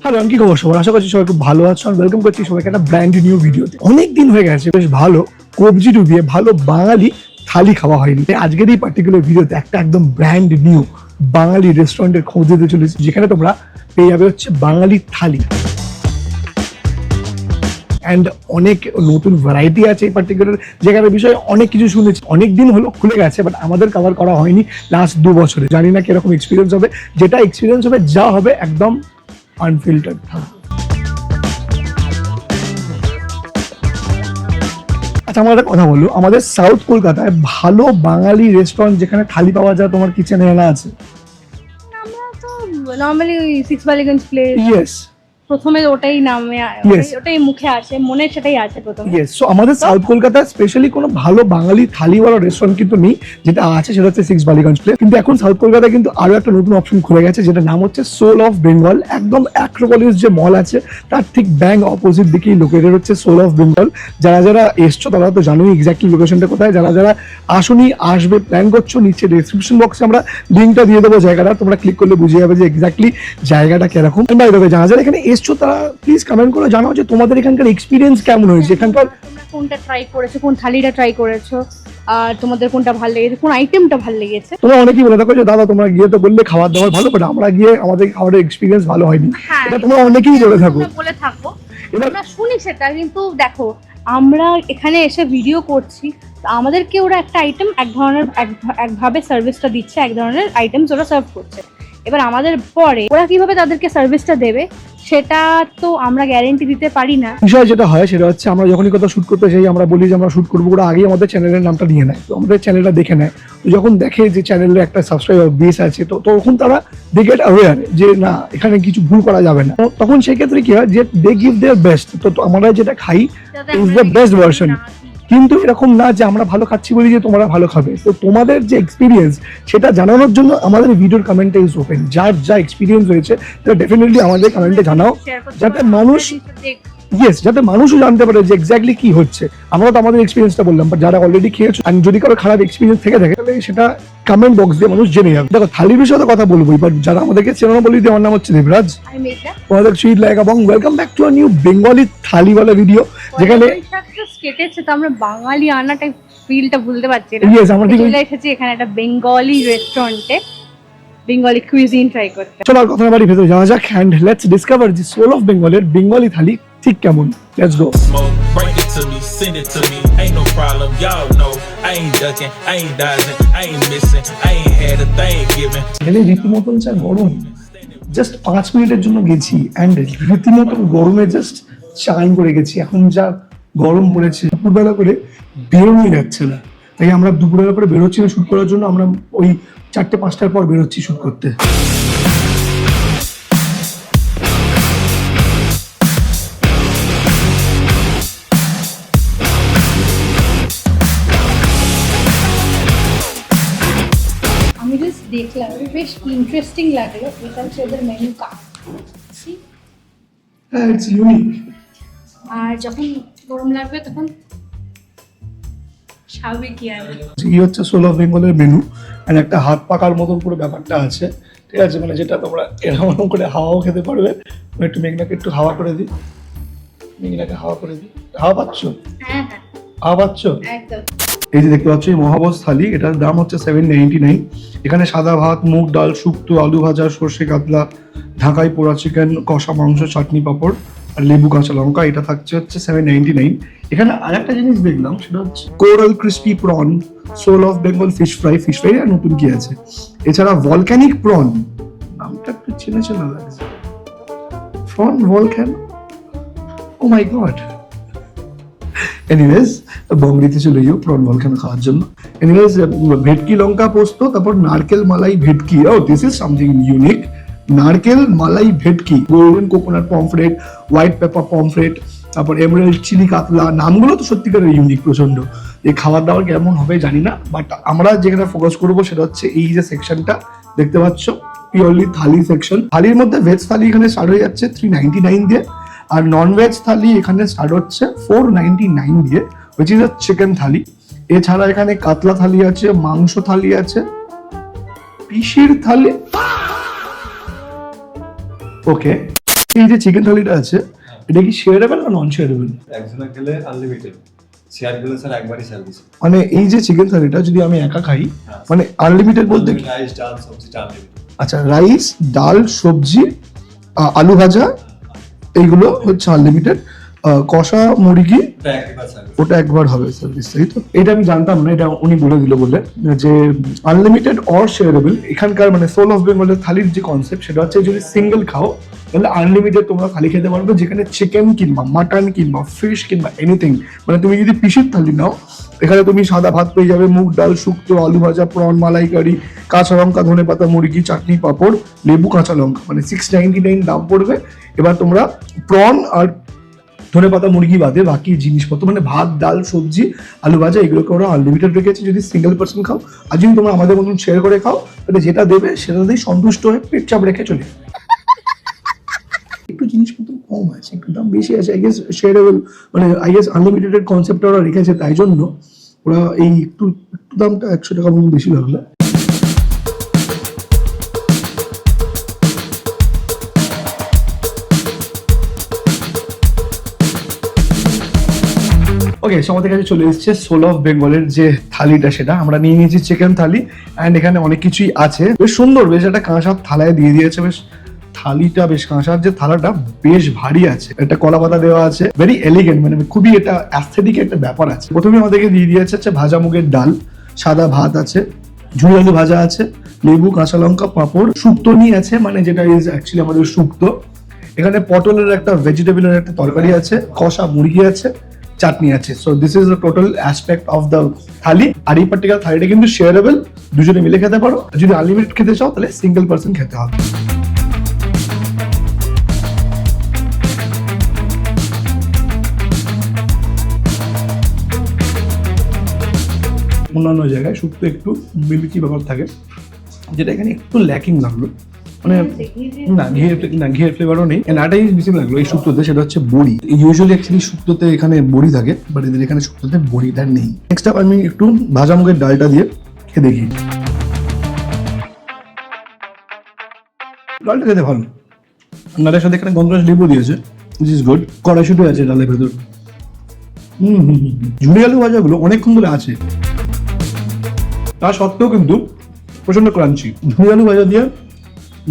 Hello, কি খবর সবার? আশা করছি সবাই খুব ভালো আছো। আর ওয়েলকাম করছি সবাইকে একটা ব্র্যান্ড নিউ ভিডিওতে। অনেক দিন হয়ে গেছে বেশ ভালো কবজি ডুবিয়ে ভালো বাঙালি থালি খাওয়া হয়নি। আজকের এই পার্টিকুলার ভিডিওতে একটা একদম ব্র্যান্ড নিউ বাঙালি রেস্টুরেন্টের খোঁজ দিতে চলেছি, যেখানে তোমরা পেয়ে যাবে হচ্ছে বাঙালি থালি অ্যান্ড অনেক নতুন ভ্যারাইটি আছে এই পার্টিকুলার জায়গার বিষয়ে। অনেক কিছু শুনেছি, অনেক দিন হলো খুলে গেছে, বাট আমাদের কভার করা হয়নি লাস্ট 2 বছরে। জানি না কিরকম এক্সপিরিয়েন্স হবে, যেটা এক্সপিরিয়েন্স হবে যা হবে একদম আনফিল্টার্ড থাকবে। আচ্ছা, আমার একটা কথা বলো, আমাদের সাউথ কলকাতায় ভালো বাঙালি রেস্টুরেন্ট যেখানে থালি পাওয়া যায় তোমার কিচেনে জানা আছে? আমরা তো normally six Ballygunge place, yes, প্রথমে ওটাই নামে, ওটাই মুখে আসে, মনে সেটাই আছে প্রথমে। ইয়েস। সো আমাদের সাউথ কলকাতায় স্পেশালি কোনো ভালো বাঙালি থালিওয়ালা রেস্টুরেন্ট কিন্তু নেই। যেটা আছে সেটা হচ্ছে সিক্স বালিগঞ্জ প্লেস। কিন্তু এখন সাউথ কলকাতায় কিন্তু আরো একটা নতুন অপশন খুলে গেছে, যেটা নাম হচ্ছে সোল অফ বেঙ্গল। একদম অ্যাক্রোপলিস যে মল আছে তার ঠিক ব্যাং অপোজিট দিকেই লোকেটেড হচ্ছে সোল অফ বেঙ্গল। যারা যারা এসছো তারা তো জানোই এক্স্যাক্টলি লোকেশনটা কোথায়। যারা যারা আসুনি, আসবে, প্ল্যান করছো, নিচে ডেসক্রিপশন বক্সে আমরা লিঙ্কটা দিয়ে দেবো জায়গাটা, তোমরা ক্লিক করলে বুঝে যাবে যে এক্স্যাক্টলি জায়গাটা কিরকম। বাই দ্য ওয়ে, যারা যারা এখানে এসছো তারা প্লিজ কমেন্ট করে জানাও যে তোমাদের এখানকার এক্সপিরিয়েন্স কেমন হয়েছে, এখানকার তোমরা কোনটা ট্রাই করেছো, কোন থালিটা ট্রাই করেছো, আর তোমাদের কোনটা ভালো লেগেছে, কোন আইটেমটা ভালো লেগেছে। তোমরা অনেকেই বলে থাকো যে দাদা তোমরা গিয়ে তো বললে খাবার দাবার ভালো, বাট আমরা গিয়ে আমাদের খাবারের এক্সপিরিয়েন্স ভালো হয়নি। এটা তোমরা অনেকেই বলে থাকো। এবার আমরা শুনি সেটা, কিন্তু দেখো আমরা এখানে এসে ভিডিও করছি, আমাদেরকে ওরা একটা আইটেম এক ধরনের একভাবে সার্ভিসটা দিচ্ছে, এক ধরনের আইটেমস ওরা সার্ভ করছে। এবার আমাদের পরে ওরা কিভাবে তাদেরকে সার্ভিসটা দেবে সেটা তো আমরা গ্যারেন্টি দিতে পারি না। বিষয় যেটা হয় সেটা হচ্ছে আমরা যখনই কোথাও শুট করতে যাই, আমরা বলি যে আমরা শুট করবো, ওরা আগেই আমাদের চ্যানেলের নামটা নিয়ে নেয়, তো আমাদের চ্যানেলটা দেখে নেয়। তো যখন দেখে যে চ্যানেলে একটা সাবস্ক্রাইবার বেস আছে, তো তখন তারা দে গেট অ্যাওয়্যার যে না, এখানে কিছু ভুল করা যাবে না। তখন সেক্ষেত্রে কি হয় যে দে গিভ দেয়ার বেস্ট। তো আমরা যেটা খাই ইজ দ্য বেস্ট ভার্সন। কিন্তু এরকম না যে আমরা ভালো খাচ্ছি বলি যে তোমরা ভালো খাবে। তো তোমাদের যে এক্সপিরিয়েন্স সেটা জানানোর জন্য আমাদের ভিডিওর কমেন্টে ইজ ওপেন। যার যা এক্সপিরিয়েন্স হয়েছে সেটা ডেফিনেটলি আমাদের কমেন্টে জানাও, যাতে মানুষ যাতে মানুষও জানতে পারে যে এক্স্যাক্টলি কি হচ্ছে। আমরা তো আমাদের এক্সপিরিয়েন্সটা বললাম, বাট যারা অলরেডি খেয়েছো আর যদি কারো খারাপ এক্সপিরিয়েন্স থেকে থাকে তাহলে সেটা কমেন্ট বক্স দিয়ে মানুষ জেনে যাবে। দেখো, থালির বিষয়ে তো কথা বলবোই, বাট যারা আমাদেরকে চেনো না বলি, আমার নাম হচ্ছে দেবরাজ, তোমাদের সুইট লাইক এবং welcome back to a new Bengali Thaliwala video, যেখানে কেটেছে তো আমরা বাঙালি আনাটা ফিলটা ভুলতে পারছি না। ইয়েস, আমরা চলে এসেছি এখানে একটা বেঙ্গলি রেস্টুরেন্টে বেঙ্গলি কুইজিন ট্রাই করতে। চলো আর কথা না বাড়ি ভেতরে যাওয়া যাক and let's discover the soul of বেঙ্গলের বেঙ্গলি থালি ঠিক কেমন। Let's go. Bring it to me, send it to me, ain't no problem, y'all know. I ain't ducking, I ain't dodging, I ain't missing, I ain't had a thing given. এখানে রীতিমতন যা গরম, just 5 মিনিটের জন্য গেছি and রীতিমতন গরমে just চাইন করে গেছি। এখন যা গরম পড়েছে, দুপুরবেলা করে বেরোনো যাচ্ছে না, তাই আমরা দুপুরবেলা করে বেরোচ্ছি না শুট করার জন্য। আমরা ওই 4টে-5টার পর বেরোচ্ছি শুট করতে। আমি জাস্ট দেখলাম, বেশ ইন্টারেস্টিং লাগলো। এটা হচ্ছে ওদের মেনু কার্ড, হ্যাঁ, ইটস ইউনিক। আর যখন গরম লাগবে তখন স্বাভাবিক কি আর এই হচ্ছে সোল অফ বেঙ্গলের মেনু, আর একটা হাত পাকার মতন পুরো ব্যাপারটা আছে, ঠিক আছে? মানে যেটা তোমরা এরকম করে হাওয়াও খেতে পারবে। আমি একটু মেঘনাকে একটু হাওয়া করে দিই, মেঘনাকে হাওয়া করে দিই। হাওয়া পাচ্ছ? হ্যাঁ হ্যাঁ হাওয়া পাচ্ছ? একদম। এই যে দেখতে পাচ্ছ এই মহাবস থালি, এটার দাম হচ্ছে 799। এখানে সাদা ভাত, মুগ ডাল, শুক্তো, আলু ভাজা, সর্ষে কাতলা, ঢাকাই পোড়া চিকেন, কষা মাংস, চাটনি পাঁপড় আর লেবু কাঁচা লঙ্কা, এটা থাকছে হচ্ছে 799। এখানে আর একটা জিনিস দেখলাম, সেটা হচ্ছে coral crispy prawn, sole of Bengal fish fry আর নতুন কি আছে, এছাড়া ভলক্যানিক প্রন, নামটা একটু চেনা চেনা লাগছে, প্রন ভলক্যান, ও মাই গড। এনিওয়েজ, বঙ্গিতে চলে গিয়েও প্রন ভলক্যানো খাওয়ার জন্য। এনিওয়েজ, ভেটকি লঙ্কা পোস্ত, তারপর নারকেল মালাই ভেটকি। ও দিস ইজ সামথিং ইউনিক। নারকেল মালাই ভেটকি, golden coconut pomfret, white paper pomfret, তারপর এমরাল্ড চিলি কাতলা। নামগুলো তো সত্যিকারের ইউনিক প্রচন্ড। এই খাবার দাবার কেমন হবে জানি না, বাট আমরা যেখানে ফোকাস করবো সেটা হচ্ছে এই যে সেকশনটা দেখতে পাচ্ছ, পিওরলি থালি সেকশন। থালির মধ্যে ভেজ থালি এখানে স্টার্ট হয়ে যাচ্ছে 399 দিয়ে, আর নন ভেজ থালি এখানে স্টার্ট হচ্ছে 499 দিয়ে, হুইচ ইজ আ চিকেন থালি। এছাড়া এখানে কাতলা থালি আছে, মাংস থালি আছে, পিসির থালি, ওকে। এই যে চিকেন থালিটা আছে এটা কি শেয়ারেবল না নন শেয়ারেবল? একজনে খেলে আনলিমিটেড, শেয়ার করলে স্যার একবারই সার্ভিস। মানে এই যে চিকেন থালিটা যদি আমি একা খাই মানে আনলিমিটেড বলতে কি? রাইস ডাল সবজিটা আনলিমিটেড। আচ্ছা, রাইস ডাল সবজি আলু ভাজা এইগুলো হচ্ছে আনলিমিটেড। কষা মুরগি এটা একবার সার্ভিস। ওটা একবার হবে সার্ভিস, তাই তো? এটা আমি জানতাম না, এটা উনি বলে দিল বলে যে আনলিমিটেড অর শেয়ারেবল। এখানকার মানে সোল অফ বেঙ্গলের থালির যে কনসেপ্ট সেটা হচ্ছে যদি সিঙ্গেল খাও তাহলে আনলিমিটেড তোমরা থালি খেতে পারবে, যেখানে চিকেন কিংবা মাটন কিংবা ফিশ কিংবা এনিথিং। মানে তুমি যদি পিসির থালি নাও এখানে তুমি সাদা ভাত পেয়ে যাবে, মুগ ডাল, শুক্তো, আলু ভাজা, প্রন, মালাইকারি, কাঁচা লঙ্কা, ধনে পাতা, মুরগি, চাটনি, পাঁপড়, লেবু, কাঁচা লঙ্কা, মানে 699 দাম পড়বে। এবার তোমরা প্রন আর ধনে পাতা মুরগি বাদে বাকি জিনিসপত্র মানে ভাত, ডাল, সবজি, আলু ভাজা এগুলোকে ওরা আনলিমিটেড রেখেছে যদি সিঙ্গেল পার্সন খাও। আর যদি তোমরা আমাদের মতন শেয়ার করে খাও তাহলে যেটা দেবে সেটাতেই সন্তুষ্ট হয়ে পেট চাপ রেখে চলে যাবে। একটু জিনিসপত্র কম আছে, একটু দাম বেশি আছে। আই গেস শেয়ারেবল মানে আই গেস আনলিমিটেডের কনসেপ্টটা ওরা রেখেছে, তাই জন্য ওরা এই একটু দামটা 100 টাকা মতো বেশি লাগলো। ওকে, আমাদের কাছে চলে এসেছে সোল অফ বেঙ্গলের যে থালিটা, সেটা আমরা নিয়ে নিয়েছি চিকেন থালি। অ্যান্ড এখানে অনেক কিছুই আছে, বেশ সুন্দর, বেশ একটা কাঁসার থালায় দিয়ে দিয়েছে। বেশ থালিটা বেশ কাঁসার, যে থালাটা বেশ ভারী আছে, একটা কলা পাতা দেওয়া আছে, ভেরি এলিগেন্ট, মানে খুবই এটা অ্যাস্থেটিক একটা ব্যাপার আছে। প্রথমে আমাদেরকে দিয়ে দিয়েছে হচ্ছে ভাজা মুগের ডাল, সাদা ভাত আছে, ঝুড়ি আলু ভাজা আছে, লেবু, কাঁচা লঙ্কা, পাঁপড়, শুক্তো নিয়ে আছে, মানে যেটা ইজ অ্যাকচুয়ালি আমাদের শুক্তো। এখানে পটলের একটা ভেজিটেবলের একটা তরকারি আছে, কষা মুরগি আছে, চাটনি আছে। So this is the total aspect of the thali. আর এই পার্টিকুলার থালিটা কিন্তু শেয়ারেবল, দুজনে মিলে খেতে পারো। যদি আনলিমিটেড খেতে চাও তাহলে সিঙ্গেল পার্সন খেতে হবে। অন্যান্য জায়গায় শুক্তো একটু মিল্কি ব্যাপার থাকে, যেটা এখানে একটু ল্যাকিং লাগলো। মানে ঘিয়ের ফ্লেভারও নেই। আটাই বেশি লাগলো এই শুক্তোতে, সেটা হচ্ছে বড়ি। ইউজুয়ালি অ্যাকচুয়ালি শুক্তোতে এখানে বড়ি থাকে, বাট এদের এখানে শুক্তোতে বড়িটা নেই। নেক্সট আপ আমি একটু ভাজা মুগের ডালটা দিয়ে খেয়ে দেখি। ডালটা খেতে ভালো, ডালের সাথে এখানে গন্ধরাজ লেবু দিয়েছে, উইচ ইজ গুড। কড়াইশুঁটি আছে ডালের ভেতর। ঝুড়ি আলু ভাজাগুলো অনেকক্ষণ ধরে আছে, তা সত্ত্বেও কিন্তু প্রচন্ড ক্রাঞ্চি। ঝুড়ি আলু ভাজা দিয়ে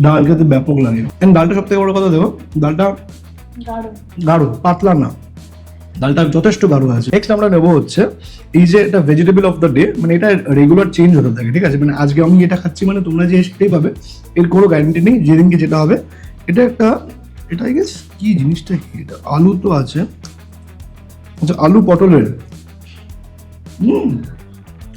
ডাল খেতে ব্যাপক লাগে। ডালটা সব থেকে বড় কথা দেবো, ডালটা গাঢ়, পাতলা না, ডালটা যথেষ্ট গাঢ় আছে। নেক্সট আমরা নেবো হচ্ছে এই যে এটা ভেজিটেবল অফ দ্য ডে, মানে এটা রেগুলার চেঞ্জ হতে থাকে, ঠিক আছে? মানে আজকে আমি এটা খাচ্ছি মানে তোমরা যে সেটাই পাবে এর কোনো গ্যারান্টি নেই, যেদিনকে যেটা হবে। এটা একটা, এটা আই গেস কি জিনিসটা কি, এটা আলু তো আছে, আচ্ছা আলু পটলের।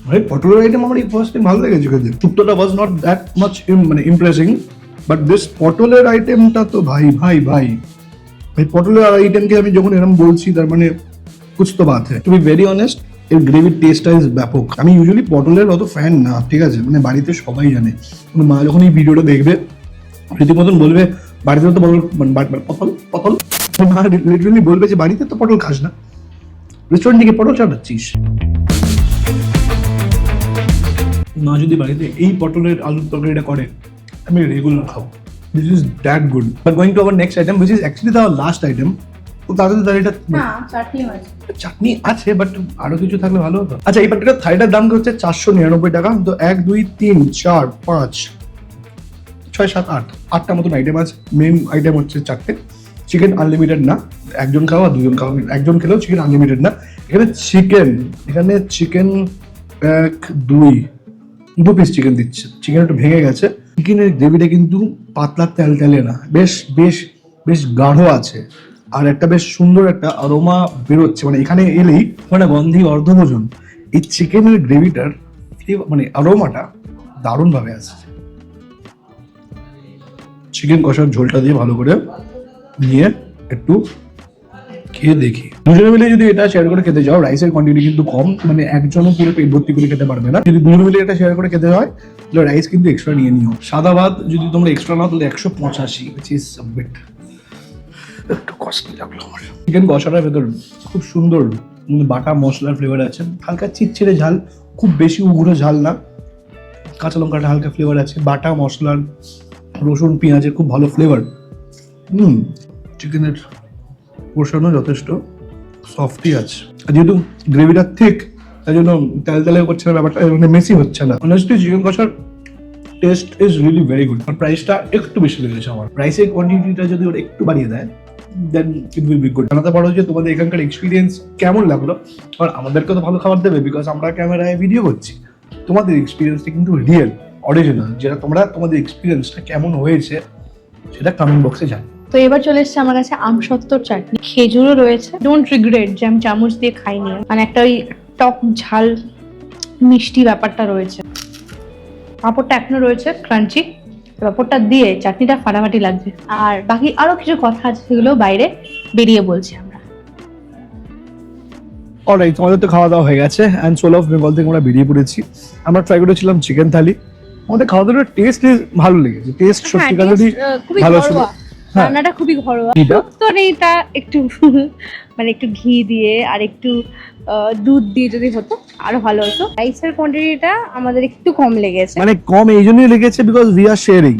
ভাই পটলের আইটেম আমার এই ফার্স্ট টাইম ভালো লেগেছে খেতে। শুক্তোটা ওয়াজ নট দ্যাট মাচ মানে ইমপ্রেসিং, বাট দিস পটলের আইটেমটা তো ভাই ভাই ভাই ভাই পটলের আইটেমকে আমি যখন এরকম বলছি তার মানে কুছ তো বাত হ্যায়। টু বি ভেরি অনেস্ট, এর গ্রেভির টেস্টটা ইজ ব্যাপক। আমি ইউজুয়ালি পটলের অত ফ্যান না, ঠিক আছে? মানে বাড়িতে সবাই জানে, মা যখন এই ভিডিওটা দেখবে রীতিমতন বলবে বাড়িতে তো পটল পটল পটল, মা লিটারালি বলবে যে বাড়িতে তো পটল খাস না, রেস্টুরেন্ট থেকে পটল চাটাচ্ছিস। মা যদি বাড়িতে এই পটলের আলুর তরকারিটা করে আমি রেগুলার খাবো। This is that good. But going to our next item, which is actually the last item. তো তাদের এটা চাটনি আছে, বাট আরো কিছু থাকলে ভালো হতো। আচ্ছা, এই পার্টিকুলার থালিটার দাম হচ্ছে 499 টাকা। তো 1 2 3 4 5 6 7 8 8টা মতন আইটেম আছে। মেন আইটেম হচ্ছে 4টে। চিকেন আনলিমিটেড না, একজন খাওয়া দুজন খাওয়া, একজন খেলেও চিকেন আনলিমিটেড না। এখানে চিকেন 1 2 পিস চিকেন দিচ্ছে। চিকেন একটু ভেঙে গেছে। চিকেনের গ্রেভিটা কিন্তু পাতলা তেলে না, বেশ বেশ বেশ গাঢ় আছে। আর একটা বেশ সুন্দর একটা অ্যারোমা বেরোচ্ছে, মানে এখানে এলেই মানে গন্ধি অর্ধভোজন। এই চিকেনের গ্রেভিটার মানে অ্যারোমাটা দারুণ ভাবে আসছে। চিকেন কষার ঝোলটা দিয়ে ভালো করে নিয়ে একটু খেয়ে দেখি। দুজনে মিলে যদি এটা শেয়ার করে খেতে যাও, রাইসের কোয়ান্টিটি কিন্তু কম, মানে একজনও পুরো পেট ভর্তি করে খেতে পারবে না। যদি দুজনে মিলে এটা শেয়ার করে খেতে হয় তাহলে রাইস কিন্তু এক্সট্রা নিয়ে নিও। সাদা ভাত যদি তোমরা এক্সট্রা নাও তাহলে 185, which is a bit একটু কস্টলি লাগলো আমার। চিকেন কষাটার ভেতর খুব সুন্দর বাটা মশলার ফ্লেভার আছে, হালকা চিটচিটে ঝাল, খুব বেশি উগ্র ঝাল না, কাঁচা লঙ্কাটা হালকা ফ্লেভার আছে, বাটা মশলার রসুন পেঁয়াজের খুব ভালো ফ্লেভার। চিকেনের পোর্শনও যথেষ্ট সফটই আছে, আর যেহেতু গ্রেভিটা ঠিক তাই জন্য তেল তেলে করছে না, ব্যাপারটা মানে মেসি হচ্ছে না। অনেস্টলি চিকেন কষার taste is really very good. আর প্রাইসটা একটু বেশি লেগেছে আমার, প্রাইসের কোয়ান্টিটিটা যদি ওরা একটু বাড়িয়ে দেয় দেন ইট উইল বি গুড। জানাতে পারো যে তোমাদের এখানকার এক্সপিরিয়েন্স কেমন লাগলো, আর আমাদেরকে তো ভালো খাবার দেবে বিকজ আমরা ক্যামেরায় ভিডিও করছি। তোমাদের এক্সপিরিয়েন্সটা কিন্তু রিয়েল অরিজিনাল, যেটা তোমাদের এক্সপিরিয়েন্সটা কেমন হয়েছে সেটা কমেন্ট বক্সে জানাও। তো এবার চলে এসছে আমার কাছে আমসত্ত্বর চাটনি, খেজুরও রয়েছে। ডোন্ট রিগ্রেট যে আমি চামচ দিয়ে খাইনি, মানে একটা ওই টক ঝাল মিষ্টি ব্যাপারটা রয়েছে। পাঁপড়টা এখনো রয়েছে ক্রাঞ্চি, পাঁপড়টা দিয়ে চাটনিটা ফাটাফাটি লাগছে। আর বাকি আরো কিছু কথা আছে সেগুলো বাইরে বেরিয়ে বলছি আমরা। অলরাইট, তোমাদের তো খাওয়া দাওয়া হয়ে গেছে অ্যান্ড সোল অফ বেঙ্গল থেকে আমরা বেরিয়ে পড়েছি। আমরা ট্রাই করেছিলাম চিকেন থালি। আমাদের খাওয়া দাওয়ার টেস্ট ভালো লেগেছে, টেস্ট সত্যিকারেরই খুবই ভালো ছিল। ঘরোয়া, হ্যাঁ। রান্নাটা খুবই ঘরোয়া। ঘিটা? তো এইটা একটু মানে একটু ঘি দিয়ে আর একটু দুধ দিয়ে যদি হতো আরো ভালো হতো। রাইসের কোয়ান্টিটিটা আমাদের একটু কম লেগেছে। মানে কম এই জন্যই লেগেছে because we are sharing.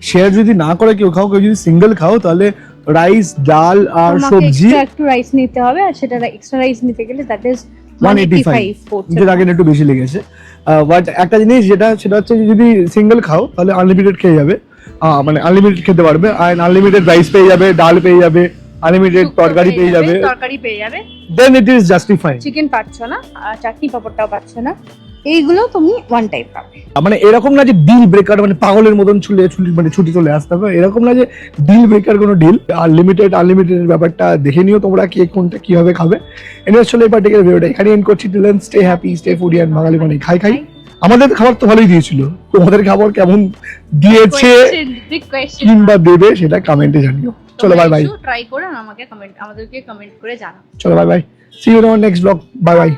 Share যদি না করে কেউ যদি সিঙ্গেল খাও তাহলে রাইস, ডাল আর তোমাকে সবজি extra একটু রাইস নিতে হবে, আর সেটা এক্সট্রা রাইস নিতে গেলে দ্যাট ইজ 185 পড়ছে। যেটা আগে একটু বেশি লেগেছে। বাট একটা জিনিস সেটা হচ্ছে যে যদি সিঙ্গেল খাও তাহলে আনলিমিটেড খেয়ে যাবে, মানে আনলিমিটেড খেতে পারবে, আর আনলিমিটেড রাইস পেয়ে যাবে, ডাল পেয়ে যাবে, আনলিমিটেড তরকারি পেয়ে যাবে, দেন ইট ইজ জাস্টিফাইড। চিকেন পাচ্ছ না, আর চাটনি পাপড়টাও পাচ্ছ না, এইগুলো তুমি ওয়ান টাইপ পাবে। মানে এরকম না যে ডিল ব্রেকার, মানে পাগলের মতন মানে ছুটি চলে আসতে হবে, এরকম না যে ডিল ব্রেকার কোনো ডিল। আনলিমিটেড ব্যাপারটা দেখে নিও তোমরা কে কোনটা কিভাবে খাবে। এনিওয়েজ চলো এই পার্টিকুলার ভিডিওটা এখানে এন্ড করছি। Till then stay happy, stay foodie and Bangali মানে খাই। আমাদের খাবার তো ভালোই দিয়েছিল, তোমাদের খাবার কেমন দিয়েছে কিংবা দেবে সেটা কমেন্টে জানিও। চলো বাই বাই, ট্রাই করে আমাদেরকে কমেন্ট করে জানাও। চলো bye bye, see you in our next blog, bye by.